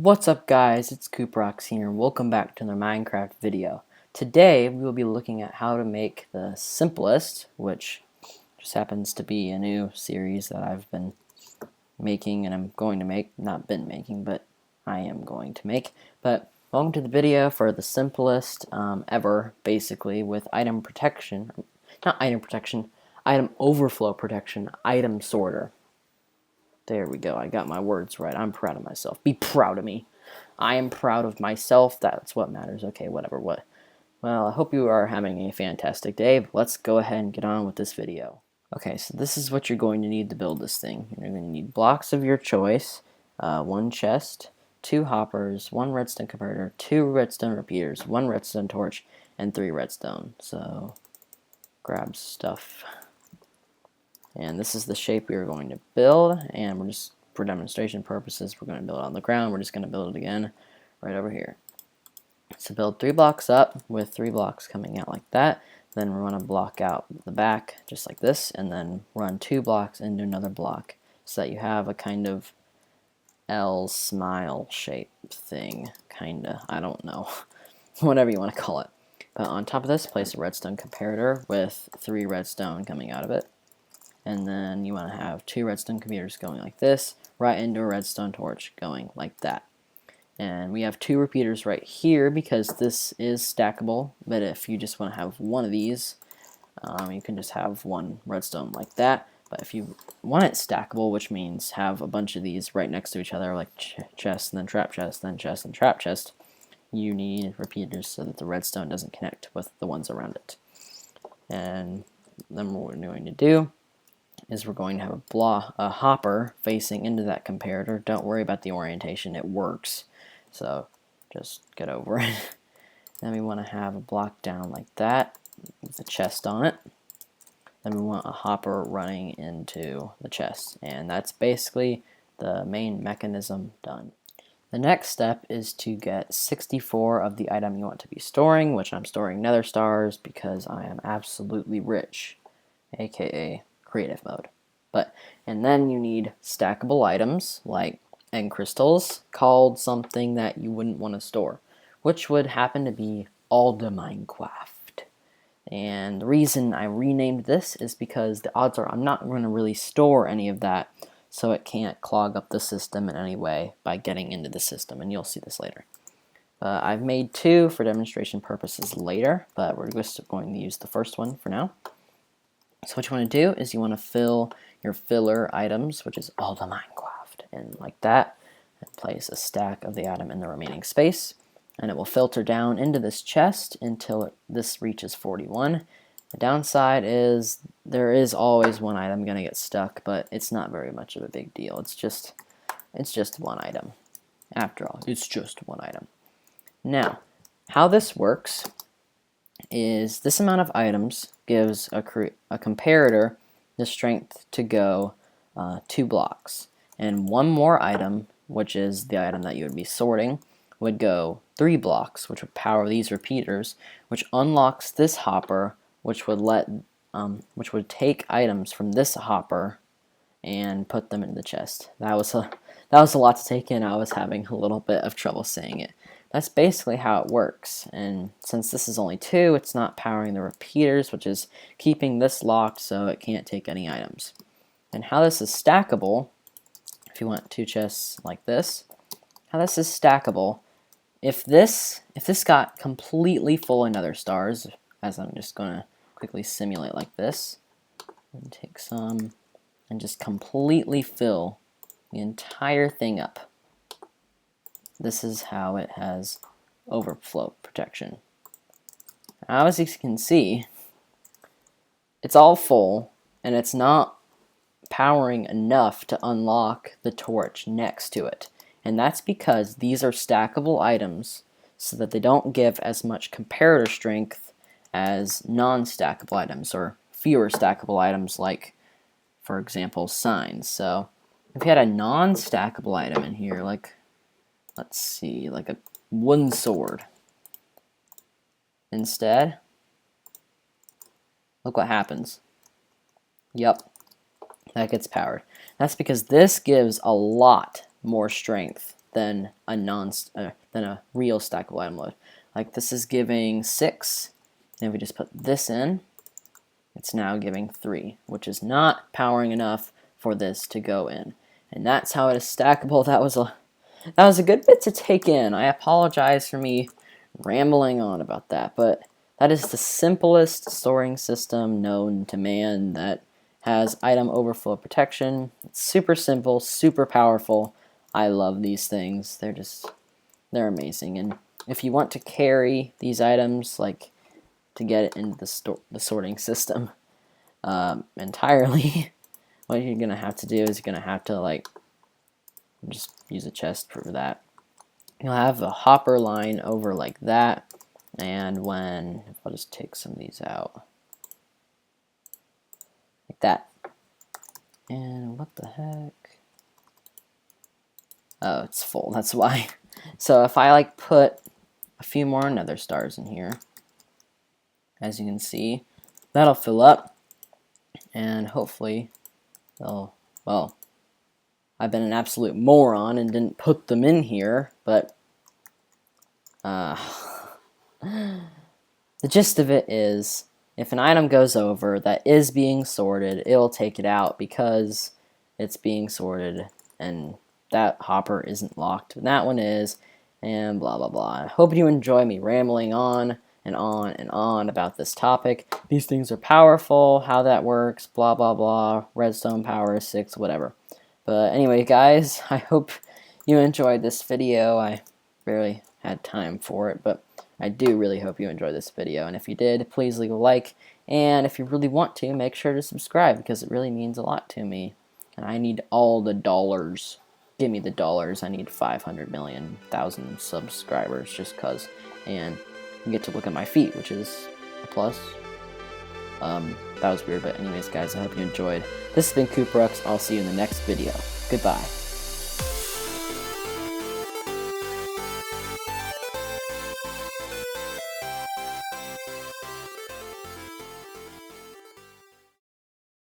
What's up guys, it's Cooprox here and welcome back to another Minecraft video. Today we will be looking at how to make the simplest, which just happens to be a new series that I've been making and I'm going to make, not been making, but I am going to make. But welcome to the video for the simplest ever, basically, with item protection, not item protection, item overflow protection, item sorter. There we go. I got my words right. I'm proud of myself. Be proud of me. I am proud of myself. That's what matters. Okay, whatever. What? Well, I hope you are having a fantastic day. Let's go ahead and get on with this video. Okay, so this is what you're going to need to build this thing. You're going to need blocks of your choice, one chest, two hoppers, one redstone converter, two redstone repeaters, one redstone torch, and 3 redstone. So, grab stuff. And this is the shape we are going to build, and we're just, for demonstration purposes, we're going to build it on the ground. We're just going to build it again right over here. So build 3 blocks up with 3 blocks coming out like that. Then we want to block out the back just like this, and then run 2 blocks into another block so that you have a kind of L smile shape thing, kinda, I don't know, whatever you want to call it. But on top of this, place a redstone comparator with 3 redstone coming out of it. And then you want to have 2 redstone computers going like this, right into a redstone torch going like that. And we have 2 repeaters right here because this is stackable, but if you just want to have one of these, you can just have 1 redstone like that. But if you want it stackable, which means have a bunch of these right next to each other, like chest and then trap chest, then chest and trap chest, you need repeaters so that the redstone doesn't connect with the ones around it. And then what we're going to do is we're going to have a hopper facing into that comparator. Don't worry about the orientation, it works. So just get over it. Then we want to have a block down like that with a chest on it. Then we want a hopper running into the chest. And that's basically the main mechanism done. The next step is to get 64 of the item you want to be storing, which I'm storing nether stars because I am absolutely rich, aka creative mode. And then you need stackable items like egg crystals called something that you wouldn't want to store, which would happen to be all the Minecraft. And the reason I renamed this is because the odds are I'm not going to really store any of that, so it can't clog up the system in any way by getting into the system, and you'll see this later. I've made 2 for demonstration purposes later, but we're just going to use the first one for now. So what you want to do is you want to fill your filler items, which is all the Minecraft, and like that, and place a stack of the item in the remaining space, and it will filter down into this chest until this reaches 41. The downside is there is always one item going to get stuck, but it's not very much of a big deal. It's just one item. After all, it's just one item. Now, how this works is this amount of items gives a comparator the strength to go 2 blocks. And one more item, which is the item that you would be sorting, would go 3 blocks, which would power these repeaters, which unlocks this hopper, which would take items from this hopper and put them into the chest. That was a lot to take in. I was having a little bit of trouble saying it. That's basically how it works, and since this is only 2, it's not powering the repeaters, which is keeping this locked so it can't take any items. And how this is stackable, if you want 2 chests like this, how this is stackable, if this got completely full of nether stars, as I'm just going to quickly simulate like this, and take some, and just completely fill the entire thing up. This is how it has overflow protection. Now, as you can see, it's all full, and it's not powering enough to unlock the torch next to it. And that's because these are stackable items, so that they don't give as much comparator strength as non-stackable items, or fewer stackable items like, for example, signs. So, if you had a non-stackable item in here, like, let's see, like a wooden sword. Instead, look what happens. Yep, that gets powered. That's because this gives a lot more strength than a real stackable item load. Like this is giving 6, and if we just put this in, it's now giving 3, which is not powering enough for this to go in. And that's how it is stackable. That was a good bit to take in. I apologize for me rambling on about that, but that is the simplest storing system known to man that has item overflow protection. It's super simple, super powerful. I love these things. They're amazing. And if you want to carry these items, like to get it into the sorting system entirely, what you're gonna have to do is you're gonna have to like just use a chest for that. You'll have a hopper line over like that, and I'll just take some of these out like that. And what the heck? Oh, it's full, that's why. So if I like put a few more nether stars in here, as you can see, that'll fill up, and hopefully they'll, well, I've been an absolute moron and didn't put them in here, but the gist of it is, if an item goes over that is being sorted, it'll take it out because it's being sorted, and that hopper isn't locked, but that one is, and blah blah blah. I hope you enjoy me rambling on and on and on about this topic. These things are powerful, how that works, blah blah blah, redstone power is 6, whatever. But anyway, guys, I hope you enjoyed this video. I barely had time for it, but I do really hope you enjoyed this video. And if you did, please leave a like. And if you really want to, make sure to subscribe, because it really means a lot to me. And I need all the dollars. Give me the dollars. I need 500,000,000 subscribers just cause. And you get to look at my feet, which is a plus. That was weird, but anyways, guys, I hope you enjoyed. This has been Quicktime. I'll see you in the next video. Goodbye.